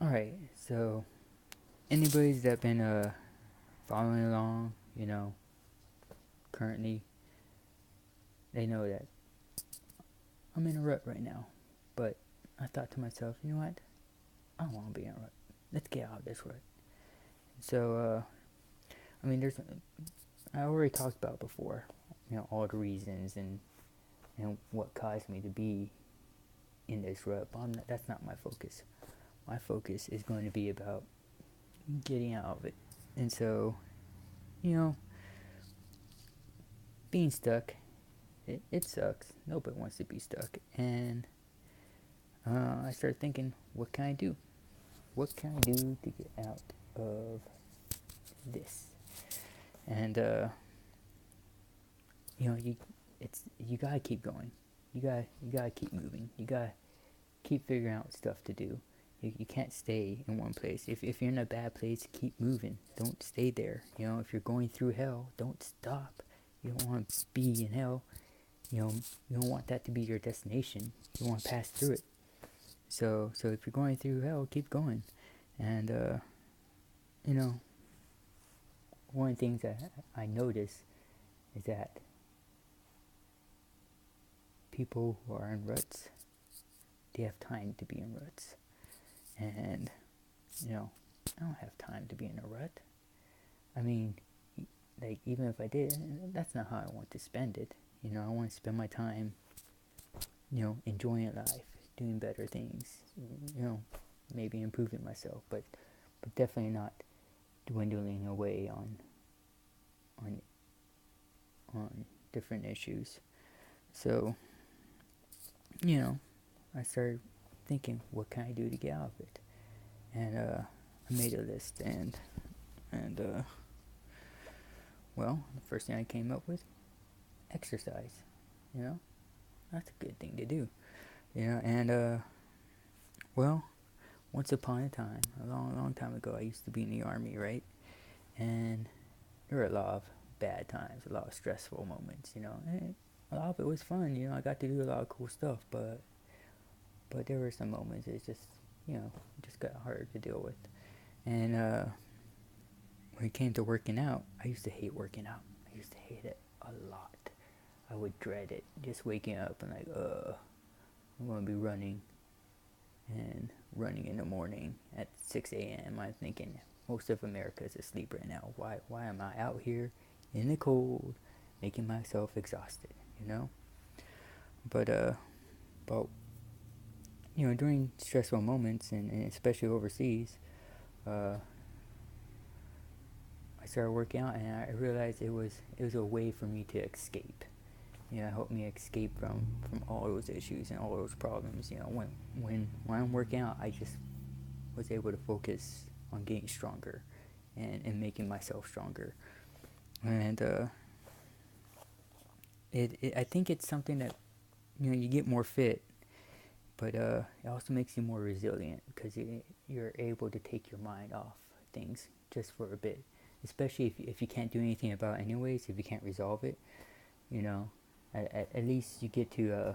Alright, so anybody's that been following along, currently, they know that I'm in a rut right now. But I thought to myself, you know what? I don't want to be in a rut. Let's get out of this rut. So, I mean, I already talked about before, all the reasons and what caused me to be in this rut. But that's not my focus. My focus is going to be about getting out of it. And so, you know, being stuck, it sucks. Nobody wants to be stuck. And I started thinking, what can I do? What can I do to get out of this? And you know, you gotta keep going. You gotta keep moving. You gotta keep figuring out stuff to do. You can't stay in one place. If you're in a bad place, keep moving. Don't stay there. If you're going through hell, don't stop. You don't want to be in hell. You don't want that to be your destination. You want to pass through it. So if you're going through hell, keep going. And you know, one of the things that I notice is that people who are in ruts, they have time to be in ruts. And I don't have time to be in a rut. I mean, like, even if I did, that's not how I want to spend it. I want to spend my time, enjoying life, doing better things, maybe improving myself, but definitely not dwindling away on on different issues. So, I started thinking, what can I do to get out of it? And I made a list, and well, the first thing I came up with, exercise. You know, that's a good thing to do. And well, once upon a time, a long, long time ago, I used to be in the army, right? And there were a lot of bad times, a lot of stressful moments. And a lot of it was fun. I got to do a lot of cool stuff, but there were some moments it just got hard to deal with. And when it came to working out, I used to hate working out. I used to hate it a lot. I would dread it. Just waking up and like, I'm gonna be running and running in the morning at 6 a.m. I'm thinking most of America is asleep right now. Why am I out here in the cold, making myself exhausted? But but during stressful moments and especially overseas, uh, I started working out and I realized it was a way for me to escape. It helped me escape from all those issues and all those problems. When I'm working out, I just was able to focus on getting stronger and making myself stronger. And I think it's something that you get more fit, but it also makes you more resilient because you're able to take your mind off things just for a bit, especially if you can't do anything about it anyways. If you can't resolve it, you know at least you get to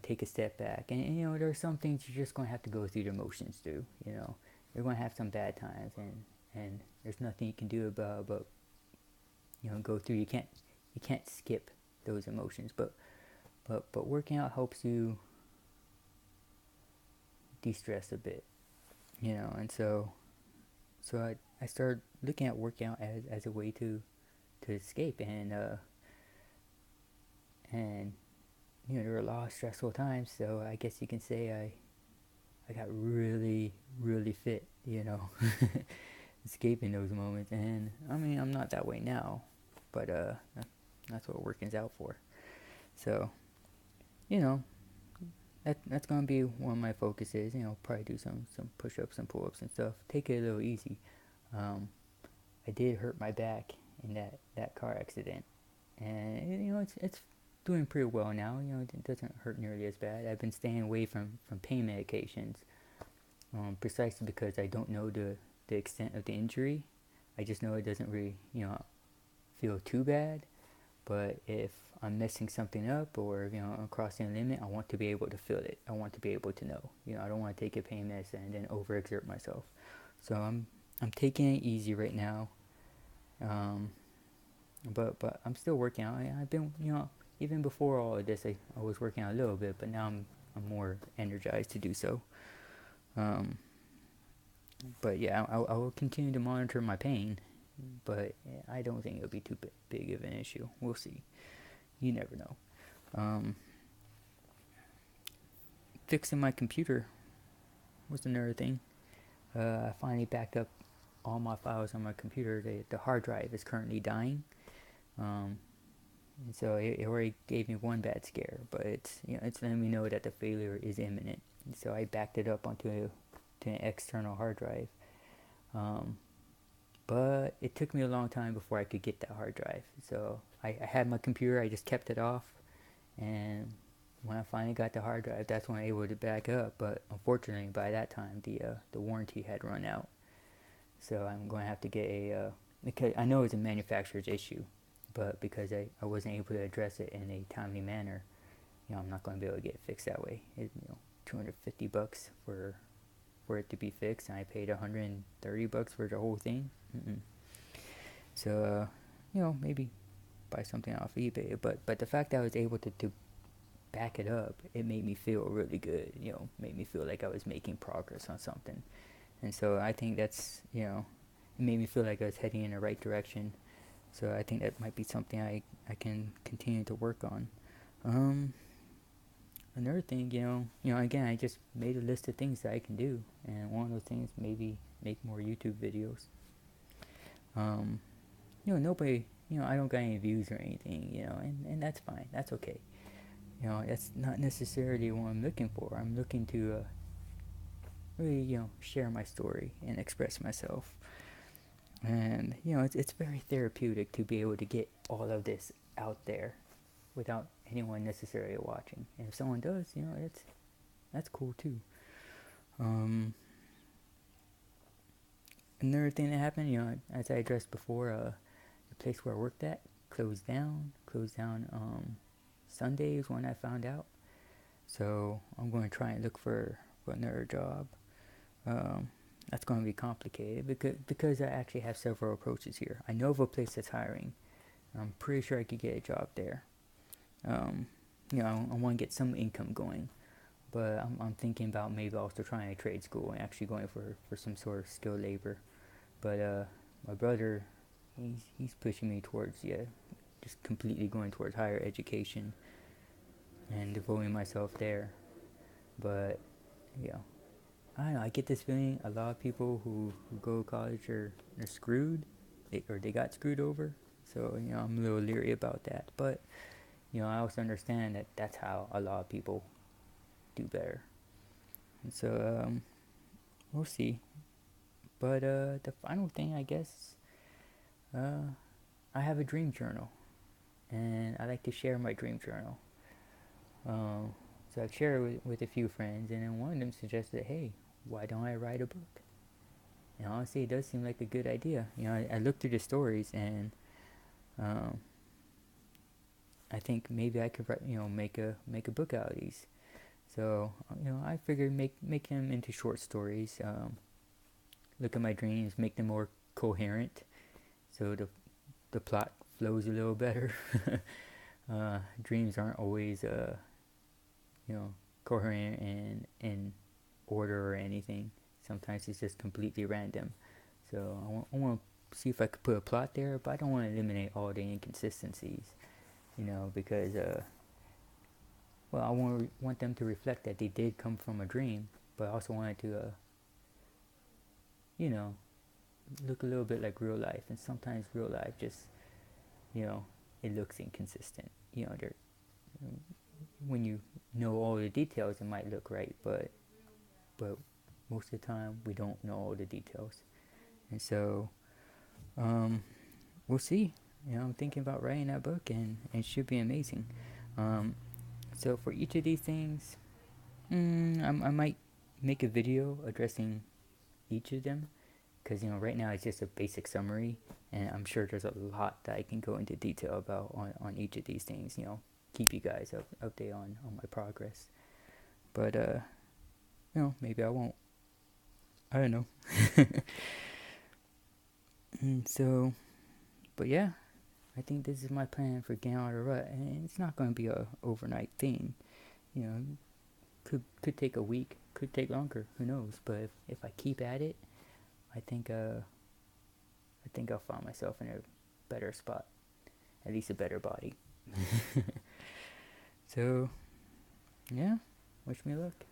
take a step back. And there are some things you're just going to have to go through the motions through. You're going to have some bad times, and there's nothing you can do about but go through. You can't skip those emotions, but working out helps you de-stress a bit. And so I started looking at workout as a way to escape. And there were a lot of stressful times, so I guess you can say I got really, really fit, escaping those moments. And I mean, I'm not that way now, but that's what working's out for. So, you know, that's gonna be one of my focuses. Probably do some push-ups, some pull-ups and stuff. Take it a little easy. Um, I did hurt my back in that car accident, and it's doing pretty well now. It doesn't hurt nearly as bad. I've been staying away from pain medications, precisely because I don't know the extent of the injury. I just know it doesn't really feel too bad, But if I'm messing something up, or I'm crossing a limit, I want to be able to feel it. I want to be able to know. I don't want to take a pain meds and then overexert myself. So I'm taking it easy right now. Um, but I'm still working out. I've been even before all of this, I was working out a little bit, but now I'm more energized to do so. Um, but yeah, I will continue to monitor my pain, but I don't think it'll be too big of an issue. We'll see. You never know. Um, Fixing my computer was another thing. I finally backed up all my files on my computer. The hard drive is currently dying. Um, and so it already gave me one bad scare, but it's letting me know that the failure is imminent. And so I backed it up onto an external hard drive. Um, but it took me a long time before I could get that hard drive. So I had my computer, I just kept it off, and when I finally got the hard drive, that's when I was able to back up. But unfortunately, by that time, the warranty had run out. So I'm going to have to get because I know it's a manufacturer's issue, but because I wasn't able to address it in a timely manner, I'm not going to be able to get it fixed that way. $250 for it to be fixed, and I paid $130 for the whole thing. So maybe buy something off eBay. But the fact that I was able to back it up, it made me feel really good. Made me feel like I was making progress on something. And so I think that's, it made me feel like I was heading in the right direction. So I think that might be something I can continue to work on. Another thing, again, I just made a list of things that I can do. And one of those things, maybe make more YouTube videos. Nobody, I don't got any views or anything, and that's fine. That's okay. That's not necessarily what I'm looking for. I'm looking to really, share my story and express myself. And, it's very therapeutic to be able to get all of this out there without anyone necessarily watching. And if someone does, that's cool too. Another thing that happened, as I addressed before, the place where I worked at closed down. Sunday is when I found out. So I'm going to try and look for another job. That's going to be complicated because I actually have several approaches here. I know of a place that's hiring. I'm pretty sure I could get a job there. I want to get some income going, but I'm thinking about maybe also trying a trade school and actually going for some sort of skilled labor. But my brother, he's pushing me towards just completely going towards higher education and devoting myself there. But I don't know, I get this feeling a lot of people who go to college they're screwed, or they got screwed over. So I'm a little leery about that. But I also understand that that's how a lot of people do better. And so we'll see. But the final thing, I guess, I have a dream journal, and I like to share my dream journal. So I've shared it with a few friends, and then one of them suggested, hey, why don't I write a book? And honestly, it does seem like a good idea. I looked through the stories, and I think maybe I could write, make a book out of these. So I figured make them into short stories. Look at my dreams, make them more coherent, so the plot flows a little better. Dreams aren't always coherent and in order or anything. Sometimes it's just completely random. So I want to see if I could put a plot there, but I don't want to eliminate all the inconsistencies, because I want them to reflect that they did come from a dream, but I also wanted to look a little bit like real life. And sometimes real life just it looks inconsistent. When you know all the details, it might look right, but most of the time we don't know all the details. And so we'll see. I'm thinking about writing that book, and it should be amazing. So for each of these things, I might make a video addressing each of them, because right now it's just a basic summary, and I'm sure there's a lot that I can go into detail about on each of these things. Keep you guys update on my progress. But maybe I won't. I don't know. And so, but yeah, I think this is my plan for getting out of the rut, and it's not going to be a overnight thing. You know, could take a week, could take longer. Who knows? But if I keep at it, I think I'll find myself in a better spot, at least a better body. So, yeah, wish me luck.